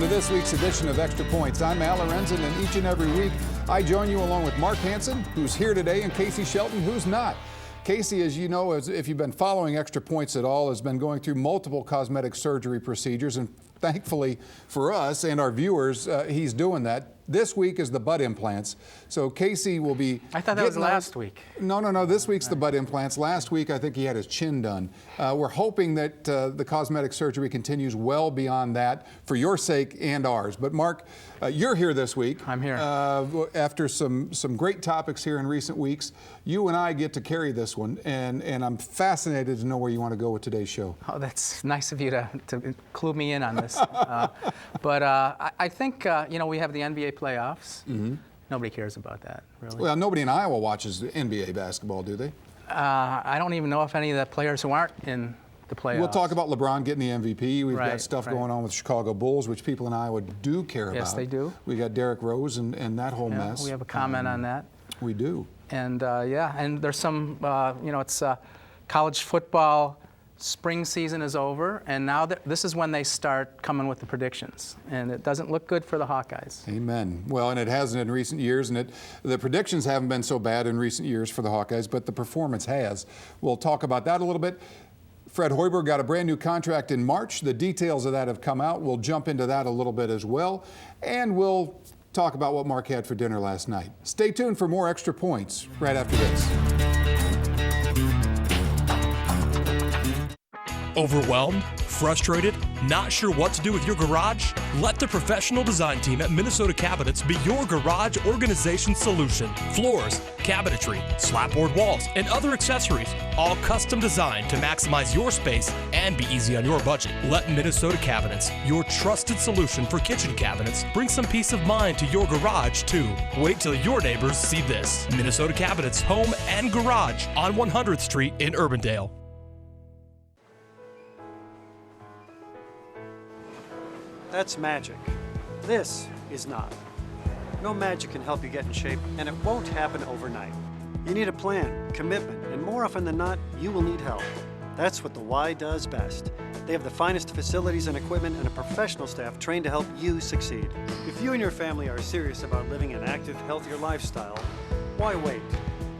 this week's edition of Extra Points. I'm Al Lorenzen, and each and every week I join you along with Mark Hansen, who's here today, and Casey Shelton, who's not. Casey, as you know, if you've been following Extra Points at all, has been going through multiple cosmetic surgery procedures, and thankfully for us and our viewers, he's doing that. This week is the butt implants. So Casey will be... I thought that was last week. No. This week's the butt implants. Last week, I think he had his chin done. We're hoping that the cosmetic surgery continues well beyond that for your sake and ours. But Mark, you're here this week. I'm here. After some great topics here in recent weeks, you and I get to carry this one, and I'm fascinated to know where you want to go with today's show. Oh, that's nice of you to clue me in on this. But I think, we have the NBA playoffs. Mm-hmm. Nobody cares about that, really. Well, nobody in Iowa watches NBA basketball, do they? I don't even know if any of the players who aren't in the playoffs. We'll talk about LeBron getting the MVP. We've got stuff right. going on with Chicago Bulls, which people in Iowa do care about. Yes, they do. We got Derrick Rose and that whole mess. We have a comment on that. We do. And and there's some, it's college football. Spring season is over, and now this is when they start coming with the predictions, and it doesn't look good for the Hawkeyes. Amen. Well, and it hasn't in recent years, and the predictions haven't been so bad in recent years for the Hawkeyes, but the performance has. We'll talk about that a little bit. Fred Hoiberg got a brand new contract in March. The details of that have come out. We'll jump into that a little bit as well, and we'll talk about what Mark had for dinner last night. Stay tuned for more Extra Points right after this. Overwhelmed? Frustrated? Not sure what to do with your garage? Let the professional design team at Minnesota Cabinets be your garage organization solution. Floors, cabinetry, slapboard walls, and other accessories, all custom designed to maximize your space and be easy on your budget. Let Minnesota Cabinets, your trusted solution for kitchen cabinets, bring some peace of mind to your garage too. Wait till your neighbors see this. Minnesota Cabinets, home and garage on 100th Street in Urbandale. That's magic. This is not. No magic can help you get in shape, and it won't happen overnight. You need a plan, commitment, and more often than not, you will need help. That's what the Y does best. They have the finest facilities and equipment and a professional staff trained to help you succeed. If you and your family are serious about living an active, healthier lifestyle, why wait?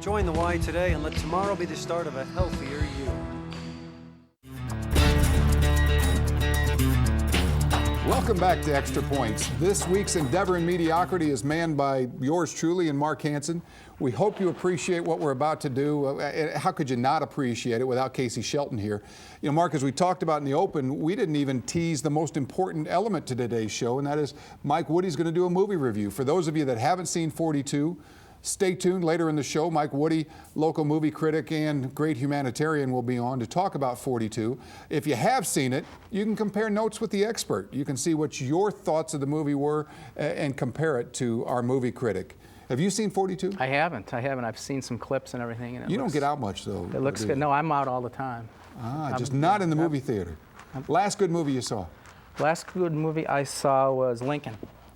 Join the Y today and let tomorrow be the start of a healthier you. Welcome back to Extra Points. This week's Endeavor in Mediocrity is manned by yours truly and Mark Hansen. We hope you appreciate what we're about to do. How could you not appreciate it without Casey Shelton here? You know, Mark, as we talked about in the open, we didn't even tease the most important element to today's show, and that is Mike Woody's going to do a movie review. For those of you that haven't seen 42, stay tuned. Later in the show, Mike Woody, local movie critic and great humanitarian, will be on to talk about 42. If you have seen it, you can compare notes with the expert. You can see what your thoughts of the movie were and compare it to our movie critic. Have you seen 42? I haven't. I've seen some clips and everything. And you don't get out much, though. It looks good. No, I'm out all the time. Just not in the movie theater. Last good movie you saw? Last good movie I saw was Lincoln.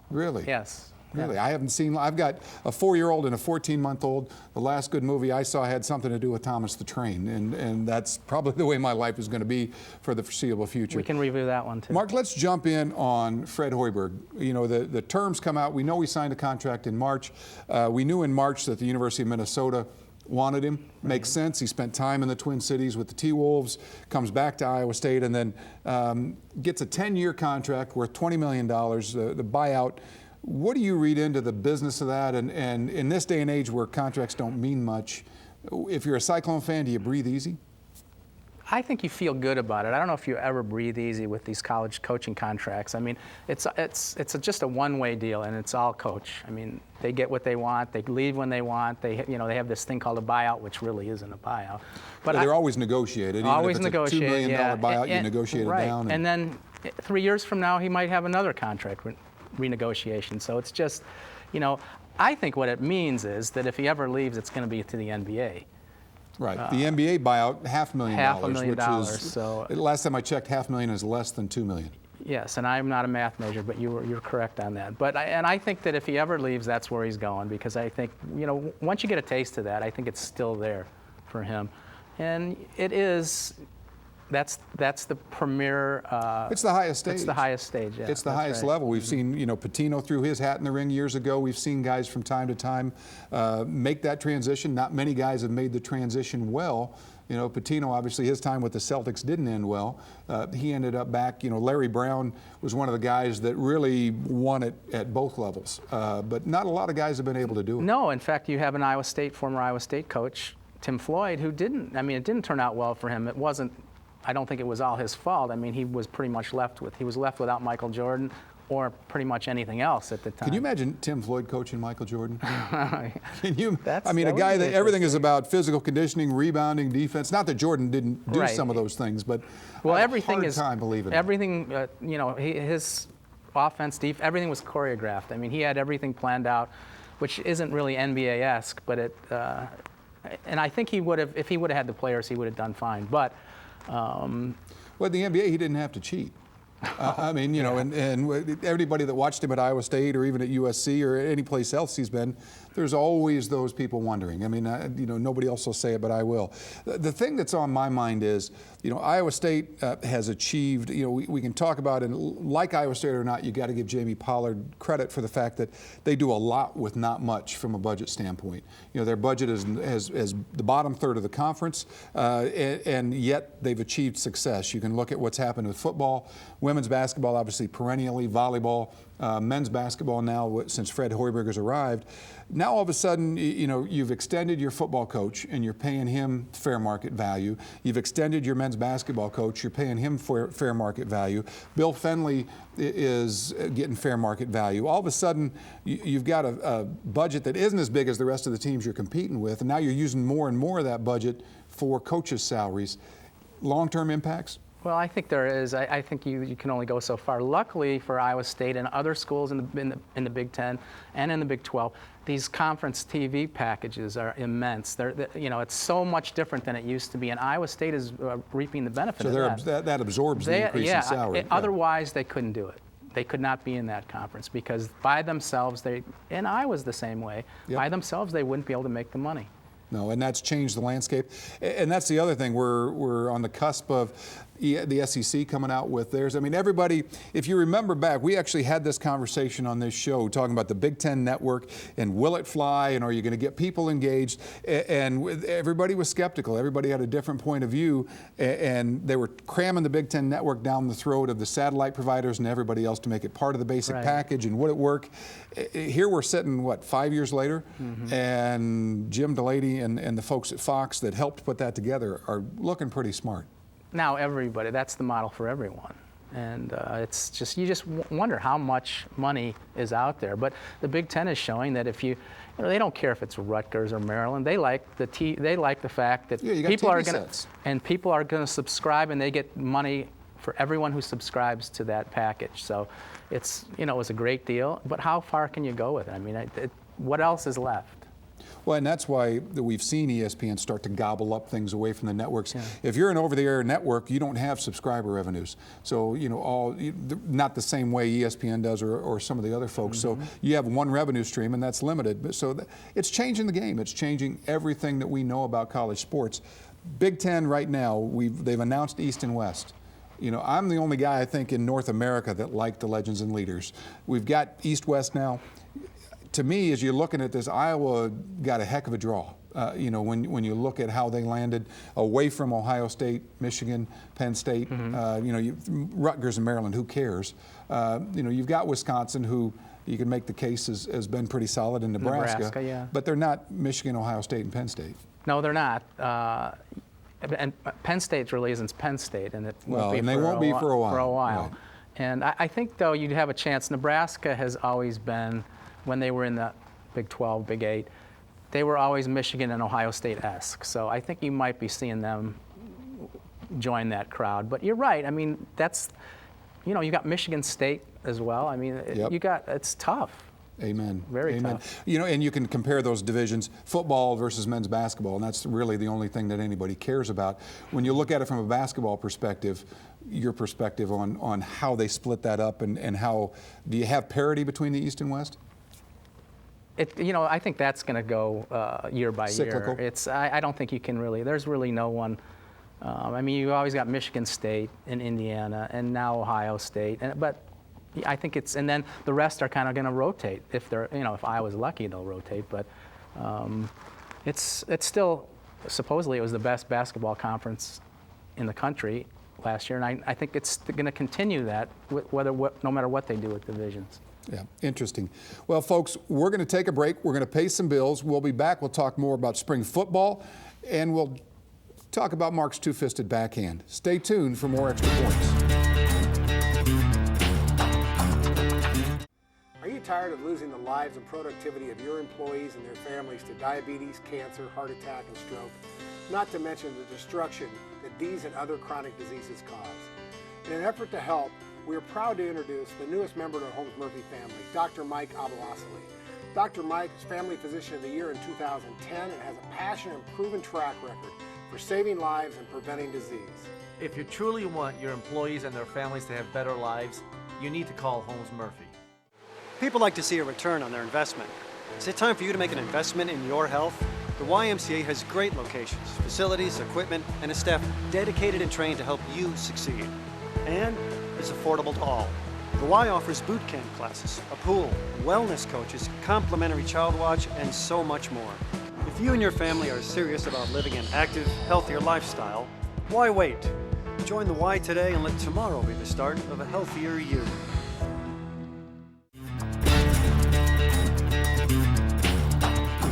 Really? Yes. Really? I haven't seen, I've got a 4-year-old and a 14-month-old. The last good movie I saw had something to do with Thomas the Train, and that's probably the way my life is going to be for the foreseeable future. We can review that one, too. Mark, let's jump in on Fred Hoiberg. You know, the terms come out. We know he signed a contract in March. We knew in March that the University of Minnesota wanted him. Makes sense. He spent time in the Twin Cities with the T-Wolves, comes back to Iowa State, and then gets a 10-year contract worth $20 million, the buyout. What do you read into the business of that? And in this day and age where contracts don't mean much, if you're a Cyclone fan, do you breathe easy? I think you feel good about it. I don't know if you ever breathe easy with these college coaching contracts. I mean, it's just a one-way deal, and it's all coach. I mean, they get what they want. They leave when they want. They have this thing called a buyout, which really isn't a buyout. But they're always negotiated. Always Even if it's negotiated. a $2 million buyout, you negotiate it down. And then 3 years from now, he might have another contract renegotiation. So it's just, I think what it means is that if he ever leaves, it's going to be to the NBA. Right. The NBA buyout, $500,000. $500,000. Which is, so last time I checked, $500,000 is less than $2 million. Yes, and I'm not a math major, but you're correct on that. But I think that if he ever leaves, that's where he's going, because I think once you get a taste of that, I think it's still there for him, and it is That's the premier. It's the highest stage. It's the highest stage. Yeah, it's the highest right. level. We've seen, Patino threw his hat in the ring years ago. We've seen guys from time to time make that transition. Not many guys have made the transition well. Patino, obviously, his time with the Celtics didn't end well. He ended up back. Larry Brown was one of the guys that really won it at both levels. But not a lot of guys have been able to do it. No, in fact, you have former Iowa State coach, Tim Floyd, who didn't. I mean, it didn't turn out well for him. It wasn't. I don't think it was all his fault. I mean, he was pretty much left without Michael Jordan or pretty much anything else at the time. Can you imagine Tim Floyd coaching Michael Jordan? Can you? That a guy that everything is interesting. about physical conditioning, rebounding, defense. Not that Jordan didn't do some of those things, but well, I have everything a hard is time believing it. everything. His offense, everything was choreographed. I mean, he had everything planned out, which isn't really NBA-esque, but it. And I think he would have, if he would have had the players, he would have done fine. But well, the NBA, he didn't have to cheat. And everybody that watched him at Iowa State or even at USC or any place else he's been, there's always those people wondering. I mean, nobody else will say it, but I will. The thing that's on my mind is, Iowa State has achieved, we can talk about it, like Iowa State or not, you got to give Jamie Pollard credit for the fact that they do a lot with not much from a budget standpoint. Their budget is the bottom third of the conference, and yet they've achieved success. You can look at what's happened with football, women's basketball, obviously perennially, volleyball, men's basketball now since Fred Hoiberger's arrived. Now all of a sudden, you've extended your football coach and you're paying him fair market value. You've extended your men's basketball coach, you're paying him fair market value. Bill Fenley is getting fair market value. All of a sudden, you've got a budget that isn't as big as the rest of the teams you're competing with, and now you're using more and more of that budget for coaches' salaries. Long-term impacts? well, I think there is. I think you can only go so far. Luckily for Iowa State and other schools in the Big Ten and in the Big 12, these conference TV packages are immense. It's so much different than it used to be, and Iowa State is reaping the benefit of that. That absorbs the increase in salary. Otherwise, they couldn't do it. They could not be in that conference because by themselves, and Iowa's the same way, by themselves, they wouldn't be able to make the money. No, and that's changed the landscape. And that's the other thing. We're on the cusp of the SEC coming out with theirs. I mean, everybody, if you remember back, we actually had this conversation on this show talking about the Big Ten Network and will it fly and are you going to get people engaged? And everybody was skeptical. Everybody had a different point of view, and they were cramming the Big Ten Network down the throat of the satellite providers and everybody else to make it part of the basic package. And would it work? Here we're sitting, 5 years later, and Jim Delaney and the folks at Fox that helped put that together are looking pretty smart. Now everybody, that's the model for everyone. And it's just, you just wonder how much money is out there. But the Big Ten is showing that if they don't care if it's Rutgers or Maryland. They like the fact that people are going to subscribe, and they get money for everyone who subscribes to that package. So it's, it was a great deal. But how far can you go with it? I mean, what else is left? Well, and that's why we've seen ESPN start to gobble up things away from the networks. If you're an over-the-air network, you don't have subscriber revenues. So, not the same way ESPN does or some of the other folks. So you have one revenue stream, and that's limited. So it's changing the game. It's changing everything that we know about college sports. Big Ten right now, they've announced East and West. I'm the only guy, I think, in North America that liked the Legends and Leaders. We've got East-West now. To me, as you're looking at this, Iowa got a heck of a draw. When you look at how they landed away from Ohio State, Michigan, Penn State, Rutgers and Maryland, who cares? You've got Wisconsin, who you can make the case has been pretty solid, in Nebraska, but they're not Michigan, Ohio State, and Penn State. No, they're not. And Penn State really isn't Penn State, and they won't be for a while. Right. And I think, though, you'd have a chance. Nebraska has always been, when they were in the Big 12, Big 8, they were always Michigan and Ohio State-esque. So I think you might be seeing them join that crowd. But you're right. I mean, that's, you got Michigan State as well. I mean, it's tough. Amen. Very tough. And you can compare those divisions, football versus men's basketball, and that's really the only thing that anybody cares about. When you look at it from a basketball perspective, your perspective on how they split that up and how, do you have parity between the East and West? I think that's going to go year by Cyclical. year. I don't think you can really. There's really no one I mean, you always got Michigan State and Indiana, and now Ohio State. But I think it's, and then the rest are kind of going to rotate. If they're, if Iowa's lucky, they'll rotate. But it's still, supposedly, it was the best basketball conference in the country last year, and I think it's going to continue that, no matter what they do with divisions. Yeah, interesting. Well, folks, we're going to take a break. We're going to pay some bills. We'll be back. We'll talk more about spring football, and we'll talk about Mark's two-fisted backhand. Stay tuned for more Extra Points. Are you tired of losing the lives and productivity of your employees and their families to diabetes, cancer, heart attack, and stroke? Not to mention the destruction that these and other chronic diseases cause. In an effort to help, we are proud to introduce the newest member of the Holmes Murphy family, Dr. Mike Abelasili. Dr. Mike is Family Physician of the Year in 2010 and has a passionate and proven track record for saving lives and preventing disease. If you truly want your employees and their families to have better lives, you need to call Holmes Murphy. People like to see a return on their investment. Is it time for you to make an investment in your health? The YMCA has great locations, facilities, equipment, and a staff dedicated and trained to help you succeed. And it's affordable to all. The Y offers boot camp classes, a pool, wellness coaches, complimentary child watch, and so much more. If you and your family are serious about living an active, healthier lifestyle, why wait? Join the Y today and let tomorrow be the start of a healthier you.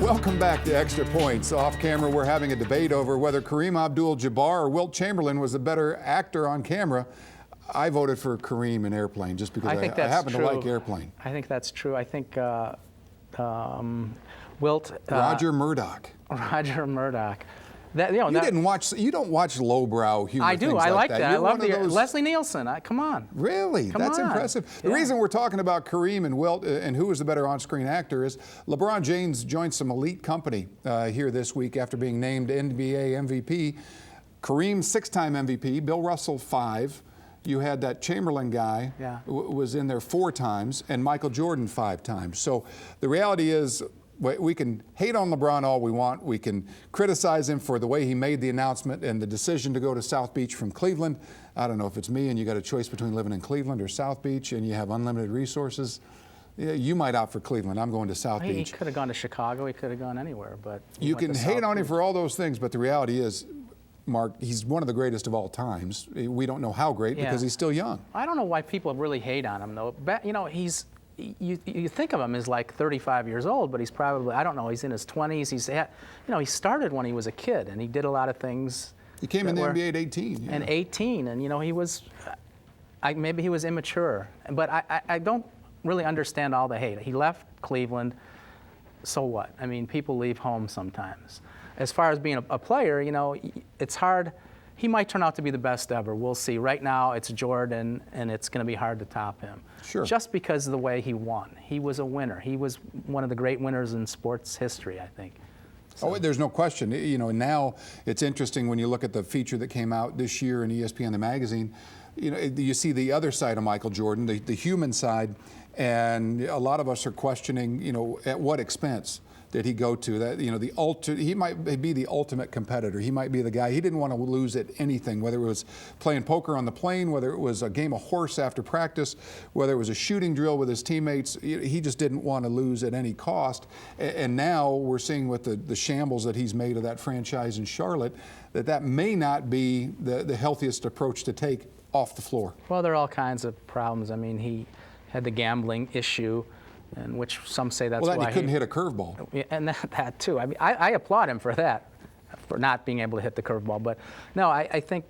Welcome back to Extra Points. Off camera, we're having a debate over whether Kareem Abdul-Jabbar or Wilt Chamberlain was a better actor on camera. I voted for Kareem in Airplane just because I happen to like Airplane. I think that's true. I think Wilt. Roger Murdoch. Roger Murdoch. You don't watch lowbrow humor. I do. Things I like that. I love Leslie Nielsen. Come on. Really? That's impressive. The reason we're talking about Kareem and Wilt and who was the better on-screen actor is LeBron James joined some elite company here this week after being named NBA MVP. Kareem, 6-time MVP. Bill Russell, 5. You had that Chamberlain guy was in there 4 times, and Michael Jordan 5 times. So the reality is, we can hate on LeBron all we want. We can criticize him for the way he made the announcement and the decision to go to South Beach from Cleveland. I don't know if it's me and you got a choice between living in Cleveland or South Beach and you have unlimited resources. Yeah, you might opt for Cleveland. I'm going to South Beach. He could have gone to Chicago. He could have gone anywhere. But you can hate on him for all those things, but the reality is, Mark, he's one of the greatest of all times. We don't know how great because he's still young. I don't know why people really hate on him, though. You think of him as like 35 years old, but he's probably, I don't know, he's in his 20s. He started when he was a kid, and he did a lot of things. He came in the NBA at 18. And 18, and he was, maybe he was immature. But I don't really understand all the hate. He left Cleveland, so what? I mean, people leave home sometimes. As far as being a player, it's hard. He might turn out to be the best ever. We'll see. Right now, it's Jordan, and it's going to be hard to top him. Sure. Just because of the way he won. He was a winner. He was one of the great winners in sports history, I think. So. Oh, there's no question. Now it's interesting when you look at the feature that came out this year in ESPN, the magazine. You see the other side of Michael Jordan, the human side, and a lot of us are questioning, at what expense did he go to? That he might be the ultimate competitor. He might be the guy. He didn't want to lose at anything, whether it was playing poker on the plane, whether it was a game of horse after practice, whether it was a shooting drill with his teammates. He just didn't want to lose at any cost. And now we're seeing with the shambles that he's made of that franchise in Charlotte, that may not be the healthiest approach to take off the floor. Well, there are all kinds of problems. I mean, he had the gambling issue, and which some say that's why he couldn't hit a curveball. And that too. I mean, I applaud him for that, for not being able to hit the curveball. But no, I think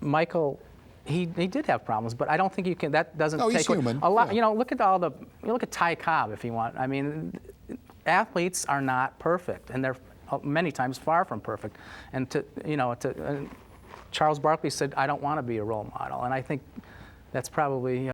Michael, he did have problems, but I don't think you can. That doesn't take he's human. A lot. Yeah. Look at Ty Cobb if you want. I mean, athletes are not perfect, and they're many times far from perfect. And Charles Barkley said, "I don't want to be a role model," and I think that's probably